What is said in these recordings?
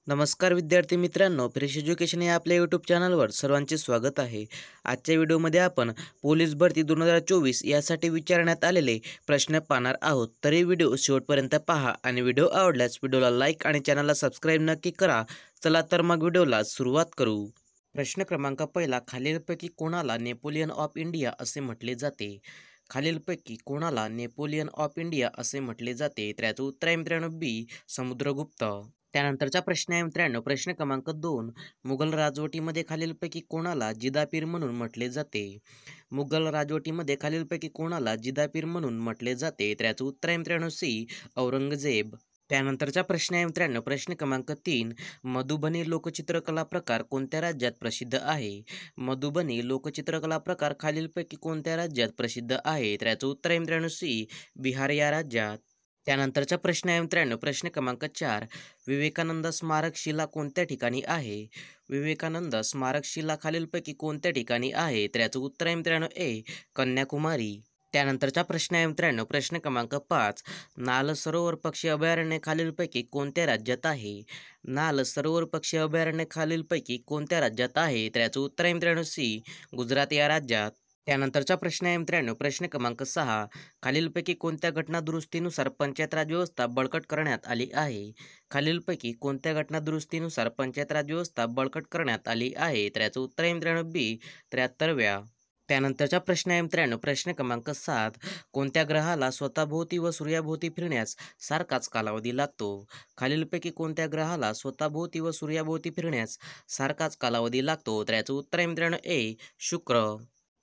नमस्कार विद्यार्थी मित्रांनो, फ्रेश एज्युकेशन या आपल्या यूट्यूब चॅनलवर सर्वांचे स्वागत आहे. आजच्या व्हिडिओमध्ये आपण पोलीस भरती 2024 यासाठी विचारण्यात आलेले प्रश्न पाहणार आहोत. तरी व्हिडिओ शेवटपर्यंत पहा आणि व्हिडिओ आवडल्यास व्हिडिओला लाईक आणि चॅनलला सबस्क्राईब नक्की करा. चला तर मग व्हिडिओला सुरुवात करू. प्रश्न क्रमांक पहिला, खालीलपैकी कोणाला नेपोलियन ऑफ इंडिया असे म्हटले जाते? खालीलपैकी कोणाला नेपोलियन ऑफ इंडिया असे म्हटले जाते? तर याचं उत्तर आहे मित्रांनो बी, समुद्रगुप्त. त्यानंतरचा प्रश्न आहे मित्रांनो, प्रश्न क्रमांक 2, मुघल राजवटीमध्ये खालीलपैकी कोणाला जिदापीर म्हणून म्हटले जाते? मुघल राजवटीमध्ये खालीलपैकी कोणाला जिदापीर म्हणून म्हटले जाते? तर याचं उत्तर आहे मित्रांनो सी, औरंगजेब. त्यानंतरचा प्रश्न आहे मित्रांनो, प्रश्न क्रमांक 3, मधुबनी लोकचित्रकला प्रकार कोणत्या राज्यात प्रसिद्ध आहे? मधुबनी लोकचित्रकला प्रकार खालीलपैकी कोणत्या राज्यात प्रसिद्ध आहे? तर याचं उत्तर आहे मित्रांनो सी, बिहार या राज्यात. त्यानंतरचा प्रश्न आहे मित्रांनो, प्रश्न क्रमांक 4, विवेकानंद स्मारक शिला कोणत्या ठिकाणी आहे? विवेकानंद स्मारक शिला खालीलपैकी कोणत्या ठिकाणी आहे? तर याचं उत्तर आहे मित्रांनो ए, कन्याकुमारी. त्यानंतरचा प्रश्न आहे मित्रांनो, प्रश्न क्रमांक 5, नाल सरोवर पक्षी अभयारण्य खालीलपैकी कोणत्या राज्यात आहे? नाल सरोवर पक्षी अभयारण्य खालीलपैकी कोणत्या राज्यात आहे? तर याचं उत्तर आहे मित्रांनो सी, गुजरात या राज्यात. त्यानंतरचा प्रश्न आहे मित्रांनो, प्रश्न क्रमांक 6, खालीलपैकी कोणत्या घटना दुरुस्तीनुसार पंचायत राज व्यवस्था बळकट करण्यात आली आहे? खालीलपैकी कोणत्या घटना दुरुस्तीनुसार पंचायत राज व्यवस्था बळकट करण्यात आली आहे? तर याचं उत्तर आहे मित्रांनो बी, 73व्या. त्यानंतरचा प्रश्न आहे मित्रांनो, प्रश्न क्रमांक 7, कोणत्या ग्रहाला स्वतःभोवती व सूर्याभोवती फिरण्यास सारखाच कालावधी लागतो? खालीलपैकी कोणत्या ग्रहाला स्वतःभोवती व सूर्याभोवती फिरण्यास सारखाच कालावधी लागतो? तर याचं उत्तर आहे मित्रांनो ए, शुक्र.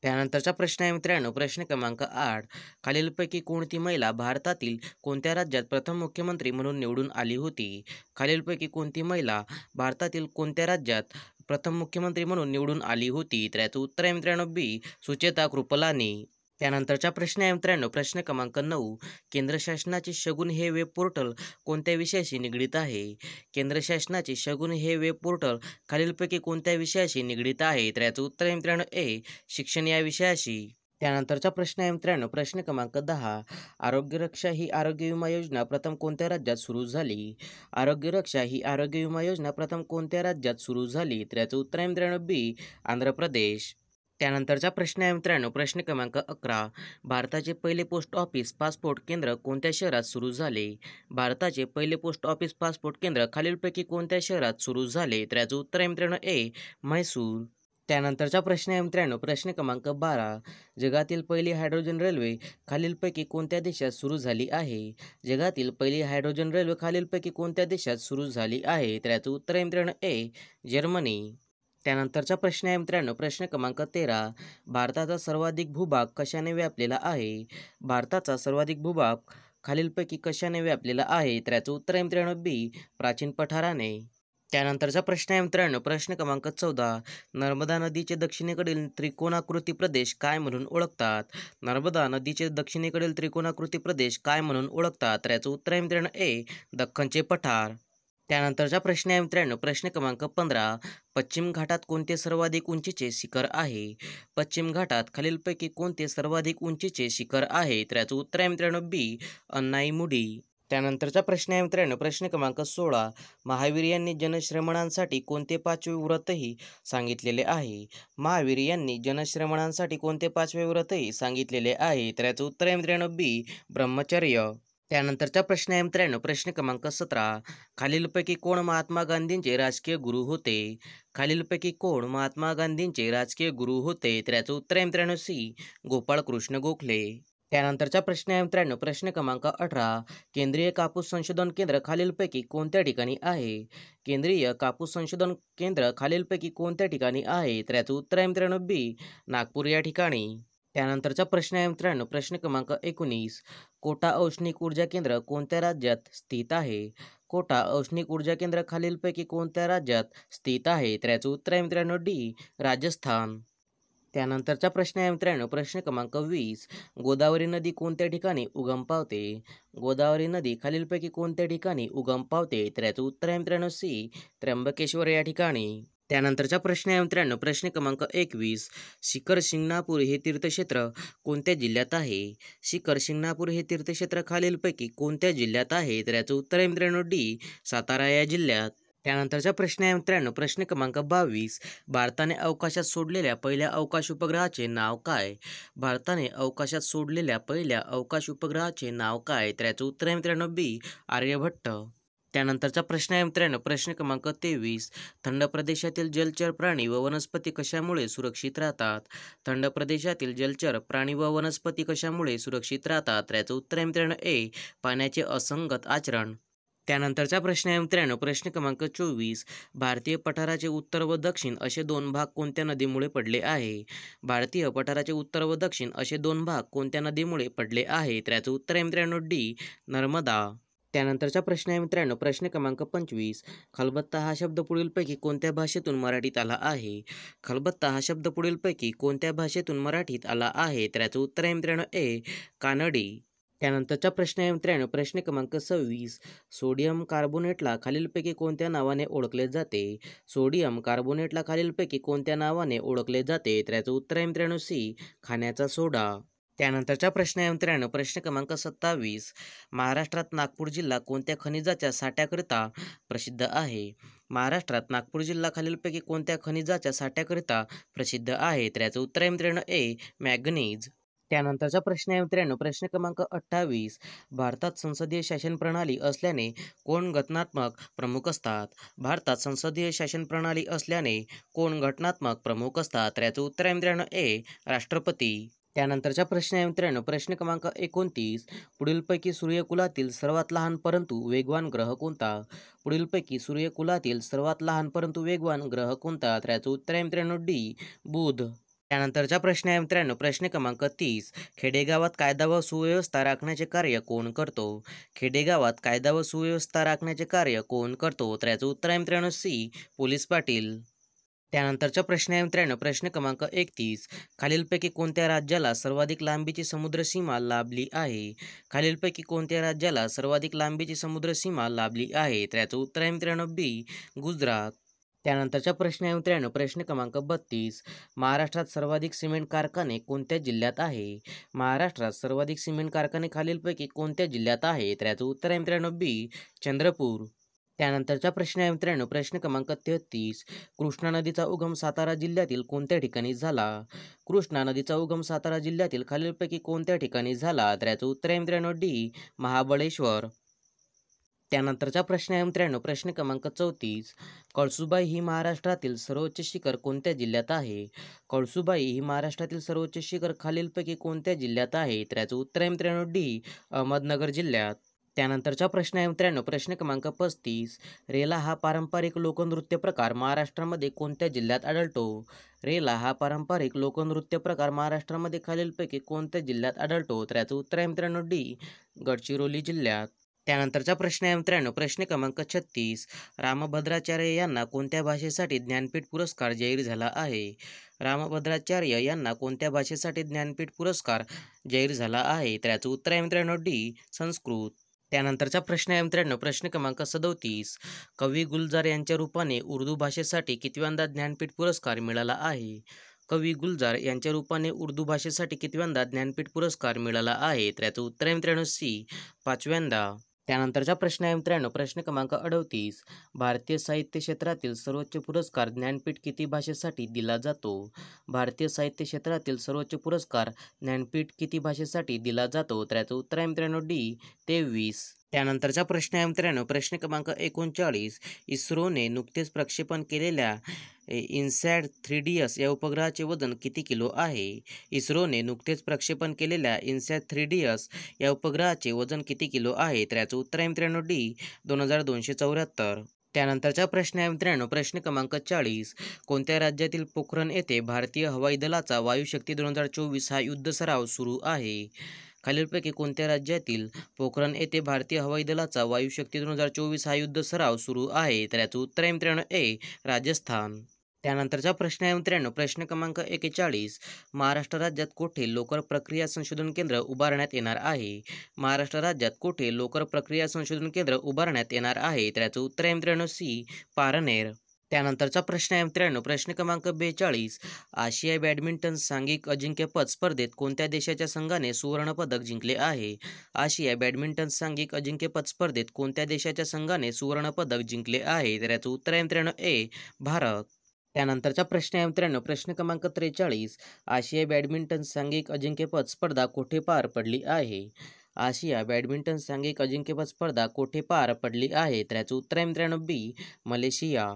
त्यानंतरचा प्रश्न आहे मित्रांनो, प्रश्न क्रमांक 8, खालीलपैकी कोणती महिला भारतातील कोणत्या राज्यात प्रथम मुख्यमंत्री म्हणून निवडून आली होती? खालीलपैकी कोणती महिला भारतातील कोणत्या राज्यात प्रथम मुख्यमंत्री म्हणून निवडून आली होती? तर याचं उत्तर आहे मित्रांनो बी, सुचेता कृपलानी. त्यानंतरचा प्रश्न आहे मित्रांनो, प्रश्न क्रमांक 9, केंद्र शासनाचे शगुन हे वेब पोर्टल कोणत्या विषयाशी निगडीत आहे? केंद्र शासनाचे शगुन हे वेब पोर्टल खालीलपैकी कोणत्या विषयाशी निगडीत आहे? तर याचं उत्तर आहे मित्रांनो ए, शिक्षण या विषयाशी. त्यानंतरचा प्रश्न आहे मित्रांनो, प्रश्न क्रमांक 10, आरोग्य रक्षा ही आरोग्य विमा योजना प्रथम कोणत्या राज्यात सुरू झाली? आरोग्य रक्षा ही आरोग्य विमा योजना प्रथम कोणत्या राज्यात सुरू झाली? तर याचं उत्तर आहे मित्रांनो बी, आंध्र प्रदेश. त्यानंतरचा प्रश्न आहे मित्रांनो, प्रश्न क्रमांक 11, भारताचे पहिले पोस्ट ऑफिस पासपोर्ट केंद्र कोणत्या शहरात सुरू झाले? भारताचे पहिले पोस्ट ऑफिस पासपोर्ट केंद्र खालीलपैकी कोणत्या शहरात सुरू झाले? तर याचं उत्तर आहे मित्रांनो ए, म्हैसूर. त्यानंतरचा प्रश्न आहे मित्रांनो, प्रश्न क्रमांक 12, जगातील पहिली हायड्रोजन रेल्वे खालीलपैकी कोणत्या देशात सुरू झाली आहे? जगातील पहिली हायड्रोजन रेल्वे खालीलपैकी कोणत्या देशात सुरू झाली आहे? तर याचं उत्तर आहे मित्रांनो ए, जर्मनी. त्यानंतरचा प्रश्न आहे मित्रांनो, प्रश्न क्रमांक 13, भारताचा सर्वाधिक भूभाग कशाने व्यापलेला आहे? भारताचा सर्वाधिक भूभाग खालीलपैकी कशाने व्यापलेला आहे? तर याचं उत्तर आहे मित्रांनो बी, प्राचीन पठाराने. त्यानंतरचा प्रश्न आहे मित्रांनो, प्रश्न क्रमांक 14, नर्मदा नदीचे दक्षिणेकडील त्रिकोणाकृती प्रदेश काय म्हणून ओळखतात? नर्मदा नदीचे दक्षिणेकडील त्रिकोणाकृती प्रदेश काय म्हणून ओळखतात? तर याचं उत्तर आहे मित्रांनो ए, दख्खनचे पठार. त्यानंतरचा प्रश्न आहे मित्रांनो, प्रश्न क्रमांक 15, पश्चिम घाटात कोणते सर्वाधिक उंचीचे शिखर आहे? पश्चिम घाटात खालीलपैकी कोणते सर्वाधिक उंचीचे शिखर आहे? तर याचं उत्तर आहे मित्रांनो बी, अन्नाईमुडी. त्यानंतरचा प्रश्न आहे मित्रांनो, प्रश्न क्रमांक 16, महावीर यांनी जनश्रमणांसाठी कोणते 5वे व्रतही सांगितलेले आहे? महावीर यांनी जनश्रमणांसाठी कोणते 5वे व्रतही सांगितलेले आहे? तर याचं उत्तर आहे मित्रांनो बी, ब्रह्मचर्य. त्यानंतरचा प्रश्न आहे मित्रांनो, प्रश्न क्रमांक 17, खालीलपैकी कोण महात्मा गांधींचे राजकीय गुरु होते? खालीलपैकी कोण महात्मा गांधींचे राजकीय गुरु होते? तर याचं उत्तर आहे मित्रांनो सी, गोपाळकृष्ण गोखले. त्यानंतरचा प्रश्न आहे मित्रांनो, प्रश्न क्रमांक 18, केंद्रीय कापूस संशोधन केंद्र खालीलपैकी कोणत्या ठिकाणी आहे? केंद्रीय कापूस संशोधन केंद्र खालीलपैकी कोणत्या ठिकाणी आहे? तर याचं उत्तर आहे मित्रांनो बी, नागपूर या ठिकाणी. त्यानंतरचा प्रश्न आहे मित्रांनो, प्रश्न क्रमांक 19, कोटा औष्णिक ऊर्जा केंद्र कोणत्या राज्यात स्थित आहे? कोटा औष्णिक ऊर्जा केंद्र खालीलपैकी कोणत्या राज्यात स्थित आहे? तर याचं उत्तर आहे मित्रांनो डी, राजस्थान. त्यानंतरचा प्रश्न आहे मित्रांनो, प्रश्न क्रमांक 20, गोदावरी नदी कोणत्या ठिकाणी उगम पावते? गोदावरी नदी खालीलपैकी कोणत्या ठिकाणी उगम पावते? तर याचं उत्तर आहे मित्रांनो सी, त्र्यंबकेश्वर या ठिकाणी. त्यानंतरचा प्रश्न आहे मित्रांनो, प्रश्न क्रमांक 21, शिखर शिंगणापूर हे तीर्थक्षेत्र कोणत्या जिल्ह्यात आहे? शिखर शिंगणापूर हे तीर्थक्षेत्र खालीलपैकी कोणत्या जिल्ह्यात आहे? तर याचं उत्तर आहे मित्रांनो डी, सातारा या जिल्ह्यात. त्यानंतरचा प्रश्न आहे मित्रांनो, प्रश्न क्रमांक 22. भारताने अवकाशात सोडलेल्या पहिल्या अवकाश उपग्रहाचे नाव काय? भारताने अवकाशात सोडलेल्या पहिल्या अवकाश उपग्रहाचे नाव काय? तर याचं उत्तर आहे मित्रांनो बी, आर्यभट्ट. त्यानंतरचा प्रश्न आहे मित्रांनो, प्रश्न क्रमांक 23. थंड प्रदेशातील जलचर प्राणी व वनस्पती कशामुळे सुरक्षित राहतात? थंड प्रदेशातील जलचर प्राणी व वनस्पती कशामुळे सुरक्षित राहतात? तर याचं उत्तर आहे मित्रांनो ए, पाण्याचे असंगत आचरण. त्यानंतरचा प्रश्न आहे मित्रांनो, प्रश्न क्रमांक 24. भारतीय पठाराचे उत्तर व दक्षिण असे दोन भाग कोणत्या नदीमुळे पडले आहे? भारतीय पठाराचे उत्तर व दक्षिण असे दोन भाग कोणत्या नदीमुळे पडले आहे? तर याचं उत्तर आहे मित्रांनो डी, नर्मदा. त्यानंतरचा प्रश्न आहे मित्रांनो, प्रश्न क्रमांक 25. खलबत्ता हा शब्द पुढीलपैकी कोणत्या भाषेतून मराठीत आला आहे? खलबत्ता हा शब्द पुढीलपैकी कोणत्या भाषेतून मराठीत आला आहे? तर याचं उत्तर आहे मित्रांनो ए, कानडी. त्यानंतरचा प्रश्न आहे मित्रांनो, प्रश्न क्रमांक 26. सोडियम कार्बोनेटला खालीलपैकी कोणत्या नावाने ओळखले जाते? सोडियम कार्बोनेटला खालीलपैकी कोणत्या नावाने ओळखले जाते? तर याचं उत्तर आहे मित्रांनो सी, खाण्याचा सोडा. त्यानंतरचा प्रश्न आहे मित्रांनो, प्रश्न क्रमांक 27. महाराष्ट्रात नागपूर जिल्हा कोणत्या खनिजाच्या साठ्याकरिता प्रसिद्ध आहे? महाराष्ट्रात नागपूर जिल्हा खालीलपैकी कोणत्या खनिजाच्या साठ्याकरिता प्रसिद्ध आहे? तर याचं उत्तर आहे मित्रांनो ए, मॅंगनीज. त्यानंतरचा प्रश्न आहे मित्रांनो, प्रश्न क्रमांक 28. भारतात संसदीय शासन प्रणाली असल्याने कोण घटनात्मक प्रमुख असतात? भारतात संसदीय शासन प्रणाली असल्याने कोण घटनात्मक प्रमुख असतात? तर याचं उत्तर आहे मित्रांनो ए, राष्ट्रपती. त्यानंतरचा प्रश्न आहे मित्रांनो, प्रश्न क्रमांक 29. पुढीलपैकी सूर्यकुलातील सर्वात लहान परंतु वेगवान ग्रह कोणता? पुढीलपैकी सूर्यकुलातील सर्वात लहान परंतु वेगवान ग्रह कोणता? तर याचं उत्तर आहे मित्रांनो डी, बुध. त्यानंतरचा प्रश्न आहे मित्रांनो, प्रश्न क्रमांक 30. खेडेगावात कायदा व सुव्यवस्था राखण्याचे कार्य कोण करतो? खेडेगावात कायदा व सुव्यवस्था राखण्याचे कार्य कोण करतो? तर याचं उत्तर आहे मित्रांनो सी, पोलीस पाटील. त्यानंतरचा प्रश्न आहे मित्रांनो, प्रश्न क्रमांक 31. खालीलपैकी कोणत्या राज्याला सर्वाधिक लांबीची समुद्रसीमा लाभली आहे? खालीलपैकी कोणत्या राज्याला सर्वाधिक लांबीची समुद्रसीमा लाभली आहे? तर याचं उत्तर आहे मित्रांनो बी, गुजरात. त्यानंतरचा प्रश्न आहे मित्रांनो, प्रश्न क्रमांक 32. महाराष्ट्रात सर्वाधिक सिमेंट कारखाने कोणत्या जिल्ह्यात आहे? महाराष्ट्रात सर्वाधिक सिमेंट कारखाने खालीलपैकी कोणत्या जिल्ह्यात आहे? तर याचं उत्तर आहे मित्रांनो बी, चंद्रपूर. त्यानंतरचा प्रश्न आहे मित्रांनो, प्रश्न क्रमांक 33. कृष्णा नदीचा उगम सातारा जिल्ह्यातील कोणत्या ठिकाणी झाला? कृष्णा नदीचा उगम सातारा जिल्ह्यातील खालीलपैकी कोणत्या ठिकाणी झाला? तर याचं उत्तर आहे मित्रांनो डी, महाबळेश्वर. त्यानंतरचा प्रश्न आहे मित्रांनो, प्रश्न क्रमांक 34. कळसुबाई ही महाराष्ट्रातील सर्वोच्च शिखर कोणत्या जिल्ह्यात आहे? कळसुबाई ही महाराष्ट्रातील सर्वोच्च शिखर खालीलपैकी कोणत्या जिल्ह्यात आहे? तर याचं उत्तर आहे मित्रांनो डी, अहमदनगर जिल्ह्यात. त्यानंतरचा प्रश्न आहे मित्रांनो, प्रश्न क्रमांक 35. रेला हा पारंपरिक लोकनृत्य प्रकार महाराष्ट्रामध्ये कोणत्या जिल्ह्यात आढळतो? रेला हा पारंपरिक लोकनृत्य प्रकार महाराष्ट्रामध्ये खालीलपैकी कोणत्या जिल्ह्यात आढळतो? तर याचं उत्तर आहे मित्रांनो डी, गडचिरोली जिल्ह्यात. त्यानंतरचा प्रश्न आहे मित्रांनो, प्रश्न क्रमांक 36. रामभद्राचार्य यांना कोणत्या भाषेसाठी ज्ञानपीठ पुरस्कार जाहीर झाला आहे? रामभद्राचार्य यांना कोणत्या भाषेसाठी ज्ञानपीठ पुरस्कार जाहीर झाला आहे? तर याचं उत्तर आहे मित्रांनो डी, संस्कृत. त्यानंतरचा प्रश्न आहे मित्रांनो, प्रश्न क्रमांक 37. कवी गुलजार यांच्या रूपाने उर्दू भाषेसाठी कितव्यांदा ज्ञानपीठ पुरस्कार मिळाला आहे? कवी गुलजार यांच्या रूपाने उर्दू भाषेसाठी कितव्यांदा ज्ञानपीठ पुरस्कार मिळाला आहे? तर याचं उत्तर आहे मित्रांनो सी, 5व्यांदा. त्यानंतरचा प्रश्न आहे मित्रांनो, प्रश्न क्रमांक 38. भारतीय साहित्य क्षेत्रातील सर्वोच्च पुरस्कार ज्ञानपीठ किती भाषेसाठी दिला जातो? भारतीय साहित्य क्षेत्रातील सर्वोच्च पुरस्कार ज्ञानपीठ किती भाषेसाठी दिला जातो? तर याचं उत्तर आहे मित्रांनो डी, 23. त्यानंतरचा प्रश्न आहे मित्रांनो, प्रश्न क्रमांक 39. इस्रोने नुकतेच प्रक्षेपण केलेल्या इन्सॅट 3DS या उपग्रहाचे वजन किती किलो आहे? इस्रोने नुकतेच प्रक्षेपण केलेल्या इन्सॅट 3DS या उपग्रहाचे वजन किती किलो आहे? तर याचं उत्तर आहे मित्रांनो डी, 2274. त्यानंतरचा प्रश्न आहे मित्रांनो, प्रश्न क्रमांक 40. कोणत्या राज्यातील पोखरण येथे भारतीय हवाई दलाचा वायुशक्ती 2024 हा युद्ध सराव सुरू आहे? खालीलपैकी कोणत्या राज्यातील पोखरण येथे भारतीय हवाई दलाचा वायुशक्ती 2024 हा युद्ध सराव सुरू आहे? तर याचं उत्तर आहे मित्रांनो ए, राजस्थान. त्यानंतरचा प्रश्न आहे मित्रांनो, प्रश्न क्रमांक 41. महाराष्ट्र राज्यात कोठे लोकर प्रक्रिया संशोधन केंद्र उभारण्यात येणार आहे? महाराष्ट्र राज्यात कोठे लोकर प्रक्रिया संशोधन केंद्र उभारण्यात येणार आहे? तर याचं उत्तर आहे मित्रांनो सी, पारनेर. त्यानंतरचा प्रश्न आहे मित्रांनो, प्रश्न क्रमांक 42. आशिया बॅडमिंटन सांघिक अजिंक्यपद स्पर्धेत कोणत्या देशाच्या संघाने सुवर्णपदक जिंकले आहे? आशिया बॅडमिंटन सांघिक अजिंक्यपद स्पर्धेत कोणत्या देशाच्या संघाने सुवर्णपदक जिंकले आहे? तर याचं उत्तर आहे मित्रांनो ए, भारत. त्यानंतरचा प्रश्न आहे मित्रांनो, प्रश्न क्रमांक 43. आशिया बॅडमिंटन सांघिक अजिंक्यपद स्पर्धा कोठे पार पडली आहे? आशिया बॅडमिंटन सांघिक अजिंक्यपद स्पर्धा कोठे पार पडली आहे? तर याचं उत्तर आहे मित्रांनो बी, मलेशिया.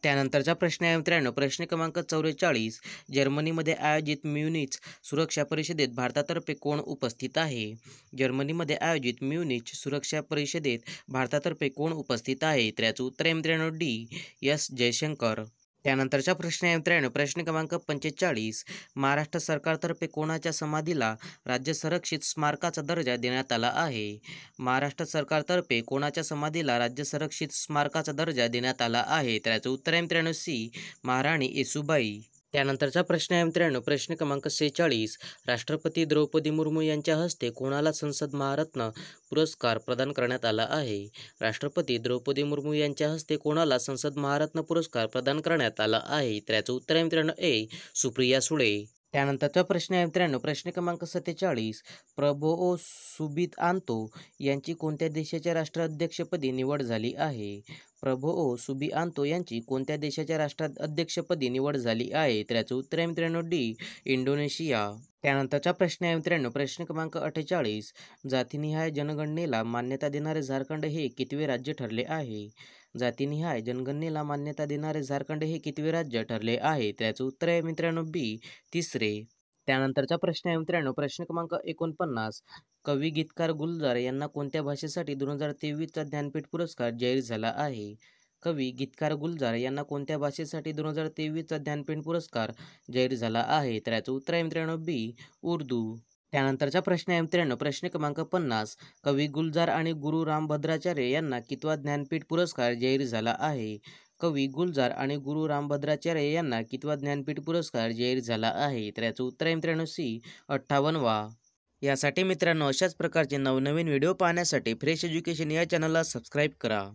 त्यानंतरचा प्रश्न आहे मित्रांनो, प्रश्न क्रमांक 44. जर्मनीमध्ये आयोजित म्युनिच सुरक्षा परिषदेत भारतातर्फे कोण उपस्थित आहे? जर्मनीमध्ये आयोजित म्युनिच सुरक्षा परिषदेत भारतातर्फे कोण उपस्थित आहे? तर याचं उत्तर आहे मित्रांनो डी, एस जयशंकर. त्यानंतरचा प्रश्न आहे मित्रांनो, प्रश्न क्रमांक 45. महाराष्ट्र सरकारतर्फे कोणाच्या समाधीला राज्य संरक्षित स्मारकाचा दर्जा देण्यात आला आहे? महाराष्ट्र सरकारतर्फे कोणाच्या समाधीला राज्य संरक्षित स्मारकाचा दर्जा देण्यात आला आहे? तर याचं उत्तर आहे मित्रांनो सी, महाराणी येसूबाई. त्यानंतरचा प्रश्न आहे मित्रांनो, प्रश्न क्रमांक 46. राष्ट्रपती द्रौपदी मुर्मू यांच्या हस्ते कोणाला संसद महारत्न पुरस्कार प्रदान करण्यात आला आहे? राष्ट्रपती द्रौपदी मुर्मू यांच्या हस्ते कोणाला संसद महारत्न पुरस्कार प्रदान करण्यात आला आहे? तर याचं उत्तर आहे मित्रांनो ए, सुप्रिया सुळे. त्यानंतरचा प्रश्न आहे मित्रांनो, प्रश्न क्रमांक 47. प्रबोओ सुबिआंतो यांची कोणत्या देशाच्या राष्ट्राध्यक्षपदी निवड झाली आहे? प्रबोओ सुबिआंतो यांची कोणत्या देशाच्या राष्ट्राध्यक्षपदी निवड झाली आहे? तर याचं उत्तर आहे मित्रांनो डी, इंडोनेशिया. त्यानंतरचा प्रश्न आहे मित्रांनो, प्रश्न क्रमांक 48. जातीनिहाय जनगणनेला मान्यता देणारे झारखंड हे कितवे राज्य ठरले आहे? जातीनिहाय जनगणनेला मान्यता देणारे झारखंड हे कितवे राज्य ठरले आहे? त्याचं उत्तर आहे मित्रांनो बी, तिसरे. त्यानंतरचा प्रश्न आहे मित्रांनो, प्रश्न क्रमांक 49. कवी गीतकार गुलजार यांना कोणत्या भाषेसाठी 2023चा ज्ञानपीठ पुरस्कार जाहीर झाला आहे? कवी गीतकार गुलजार यांना कोणत्या भाषेसाठी 2023चा ज्ञानपीठ पुरस्कार जाहीर झाला आहे? तर याचं उत्तर आहे मित्रांनो बी, उर्दू. त्यानंतरचा प्रश्न आहे मित्रांनो, प्रश्न क्रमांक 50. कवी गुलजार आणि गुरु रामभद्राचार्य यांना कितवा ज्ञानपीठ पुरस्कार जाहीर झाला आहे? कवी गुलजार आणि गुरु रामभद्राचार्य यांना कितवा ज्ञानपीठ पुरस्कार जाहीर झाला आहे? तर याचं उत्तर आहे मित्रांनो सी, 58वा. यासाठी मित्रांनो अशाच प्रकारचे नवनवीन व्हिडिओ पाहण्यासाठी फ्रेश एज्युकेशन या चॅनलला सबस्क्राईब करा.